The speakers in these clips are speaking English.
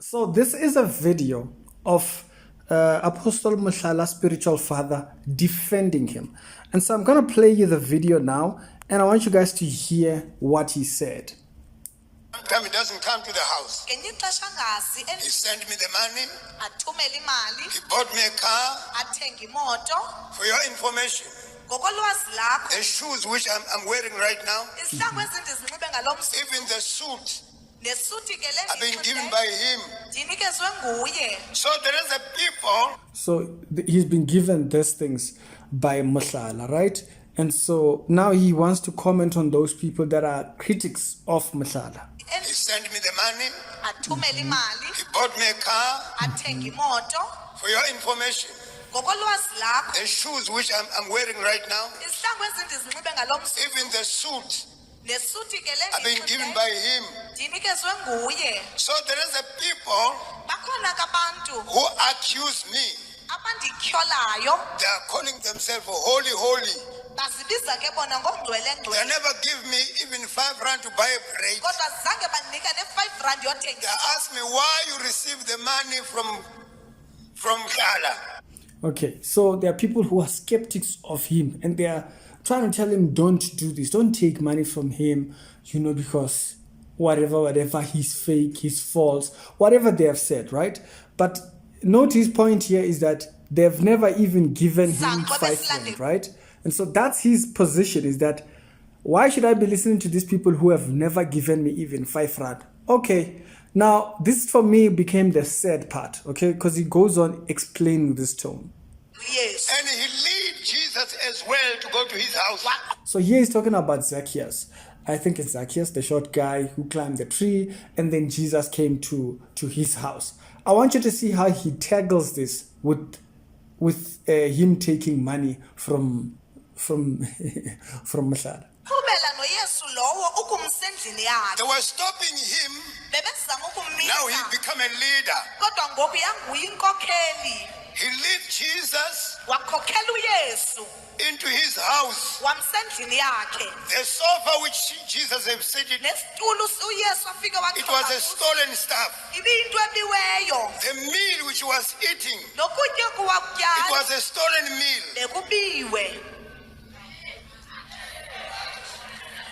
So this is a video of Apostle Mohlala, spiritual father, defending him. And so I'm going to play you the video now, and I want you guys to hear what he said. Time he doesn't come to the house. He sent me the money. He bought me a car. For your information, the shoes which I'm wearing right now, even the suit, have been given by him. So there is a people. So he's been given these things by Mohlala, right? And so now he wants to comment on those people that are critics of Mohlala. He sent me the money. He bought me a car. For your information, the shoes which I'm wearing right now, even the suit, have been given by him. So there is a people who accuse me. They are calling themselves holy. They never give me even 5 rand to buy a bread. They ask me why you receive the money from Mohlala. Okay, so there are people who are skeptics of him, and they are trying to tell him, don't do this, don't take money from him, because whatever, he's fake, he's false, whatever they have said, right? But note his point here is that they've never even given him 5 rand, right? And so that's his position, is that why should I be listening to these people who have never given me even 5 rand? Okay, now this for me became the sad part, okay, because he goes on explaining this tone. Yes. And he lead Jesus as well to go to his house. So here he's talking about Zacchaeus. I think it's Zacchaeus, the short guy who climbed the tree, and then Jesus came to his house. I want you to see how he tackles this with him taking money from Mohlala. They were stopping him. Now he become a leader. He led Jesus into his house. The sofa which Jesus had seated, it was a stolen stuff. The meal which he was eating, it was a stolen meal.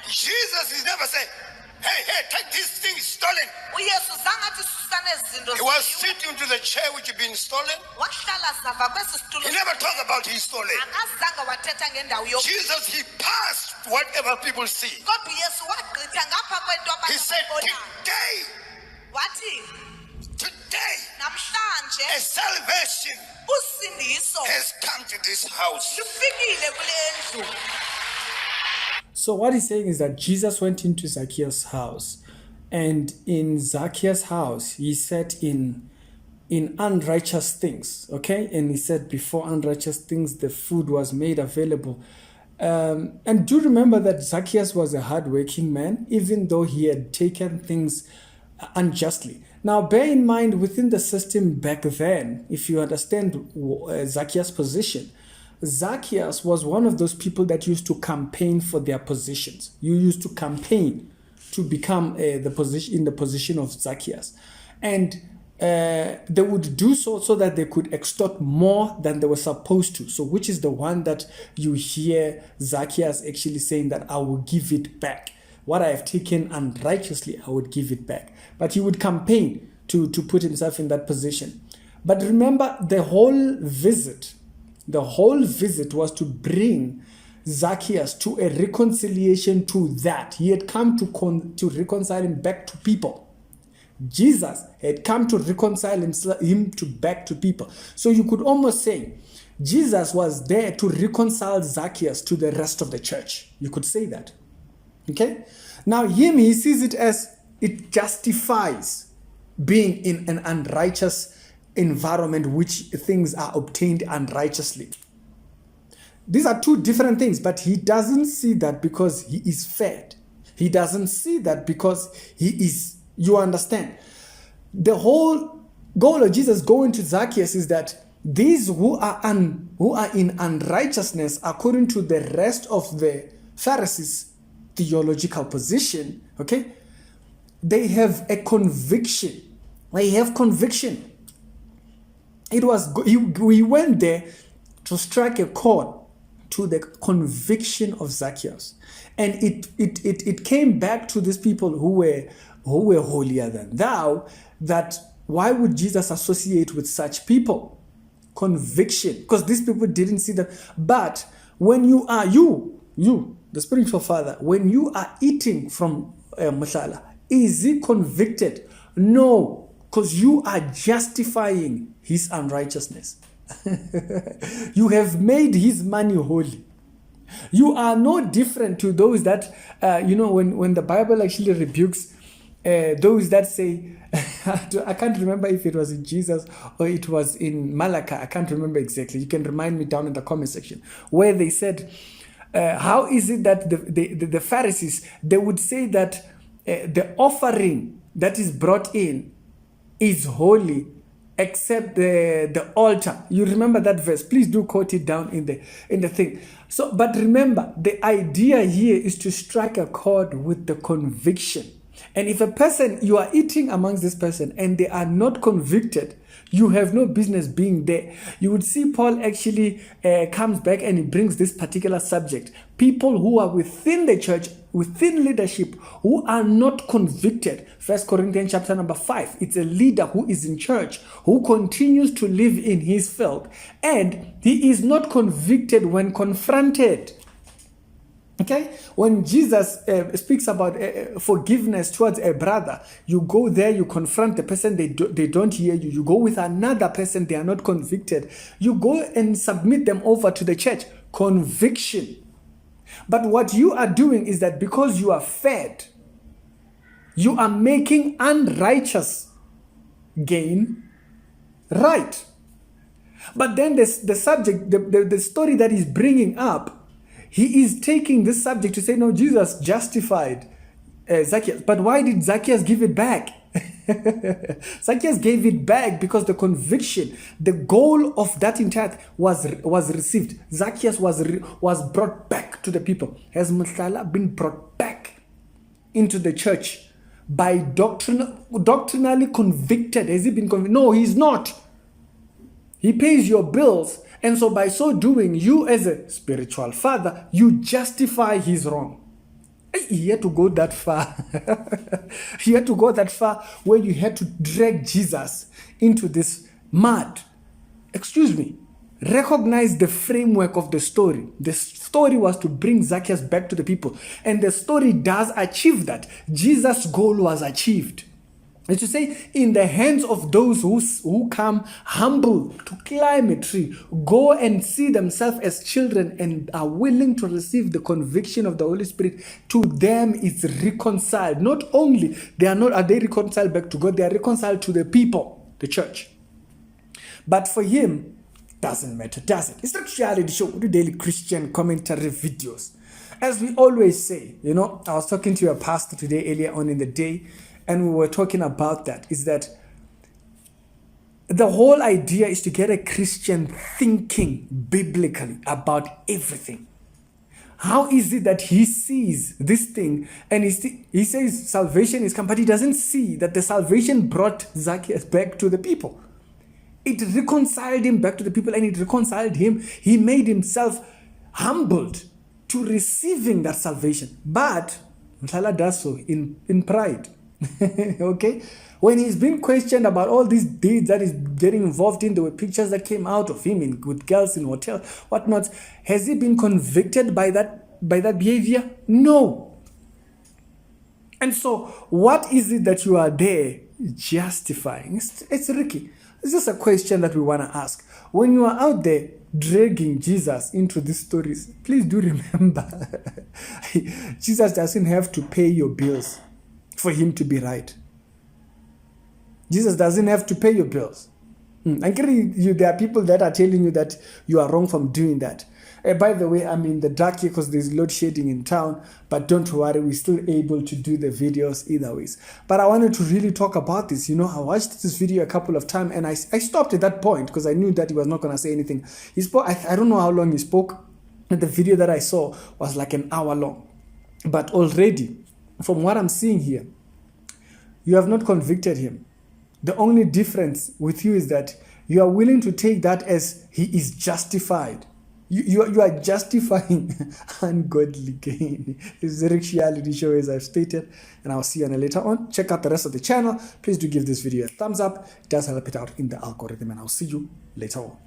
Jesus is never saying, hey, take this thing stolen. He was sitting to the chair which had been stolen. He never talked about his stolen. Jesus, he passed whatever people see. He said, today, a salvation has come to this house. So what he's saying is that Jesus went into Zacchaeus' house, and in Zacchaeus' house, he sat in unrighteous things, okay? And he said before unrighteous things, the food was made available. And do remember that Zacchaeus was a hardworking man, even though he had taken things unjustly. Now, bear in mind, within the system back then, if you understand Zacchaeus' position, Zacchaeus was one of those people that used to campaign for their positions. You used to campaign to become in the position of Zacchaeus. And they would do so that they could extort more than they were supposed to. So which is the one that you hear Zacchaeus actually saying that I will give it back. What I have taken unrighteously, I would give it back. But he would campaign to put himself in that position. But remember, the whole visit was to bring Zacchaeus to a reconciliation to that. He had come to reconcile him back to people. Jesus had come to reconcile him back to people. So you could almost say Jesus was there to reconcile Zacchaeus to the rest of the church. You could say that. Okay? Now he sees it as it justifies being in an unrighteous environment which things are obtained unrighteously. These are two different things, but he doesn't see that because he is fed. He doesn't see that because he is, you understand. The whole goal of Jesus going to Zacchaeus is that these who are in unrighteousness, according to the rest of the Pharisees' theological position, okay, they have a conviction I have conviction. We went there to strike a chord to the conviction of Zacchaeus. And it came back to these people who were holier than thou, that why would Jesus associate with such people? Conviction. Because these people didn't see that. But when you are, the spiritual father, when you are eating from Mohlala, is he convicted? No, because you are justifying his unrighteousness. You have made his money holy. You are no different to those that, when the Bible actually rebukes those that say, I can't remember if it was in Jesus or it was in Malachi. I can't remember exactly. You can remind me down in the comment section, where they said, how is it that the Pharisees, they would say that the offering that is brought in is holy except the altar. You remember that verse? Please do quote it down in the thing. So, but remember, the idea here is to strike a chord with the conviction. And if a person, you are eating amongst this person and they are not convicted, you have no business being there. You would see Paul actually comes back and he brings this particular subject. People who are within the church, within leadership, who are not convicted. 1 Corinthians chapter number 5. It's a leader who is in church, who continues to live in his filth, and he is not convicted when confronted. Okay, when Jesus speaks about forgiveness towards a brother, you go there, you confront the person, they don't hear you. You go with another person, they are not convicted. You go and submit them over to the church. Conviction. But what you are doing is that because you are fed, you are making unrighteous gain right. But then the subject, the story that he's bringing up, he is taking this subject to say, no, Jesus justified Zacchaeus. But why did Zacchaeus give it back? Zacchaeus gave it back because the conviction, the goal of that entire was received. Zacchaeus was brought back to the people. Has Mohlala been brought back into the church by doctrinally convicted? Has he been convicted? No, he's not. He pays your bills. And so by so doing, you as a spiritual father, you justify his wrong. He had to go that far. He had to go that far where you had to drag Jesus into this mud. Excuse me. Recognize the framework of the story. The story was to bring Zacchaeus back to the people. And the story does achieve that. Jesus' goal was achieved. It's to say, in the hands of those who come humble to climb a tree, go and see themselves as children and are willing to receive the conviction of the Holy Spirit, to them it's reconciled. Not only are they reconciled back to God, they are reconciled to the people, the church. But for him, doesn't matter, does it? It's not reality show, we do daily Christian commentary videos. As we always say, I was talking to a pastor today earlier on in the day, and we were talking about that, is that the whole idea is to get a Christian thinking biblically about everything. How is it that he sees this thing and he says salvation is come, but he doesn't see that the salvation brought Zacchaeus back to the people. It reconciled him back to the people, and it reconciled him. He made himself humbled to receiving that salvation. But Mohlala does so in pride. Okay, when he's been questioned about all these deeds that he's getting involved in, there were pictures that came out of him with girls in hotels, whatnot. Has he been convicted by that behavior? No. And so, what is it that you are there justifying? It's tricky. It's just a question that we want to ask. When you are out there dragging Jesus into these stories, please do remember, Jesus doesn't have to pay your bills for him to be right. Jesus doesn't have to pay your bills. There are people that are telling you that you are wrong from doing that. By the way, I'm in the dark here because there's load shedding in town, but don't worry, we're still able to do the videos either ways. But I wanted to really talk about this. I watched this video a couple of times and I stopped at that point because I knew that he was not going to say anything. He spoke, I don't know how long he spoke. The video that I saw was like an hour long. But already, from what I'm seeing here, you have not convicted him. The only difference with you is that you are willing to take that as he is justified. You are justifying ungodly gain. It's a reality show, as I've stated, and I'll see you on later on. Check out the rest of the channel. Please do give this video a thumbs up. It does help it out in the algorithm, and I'll see you later on.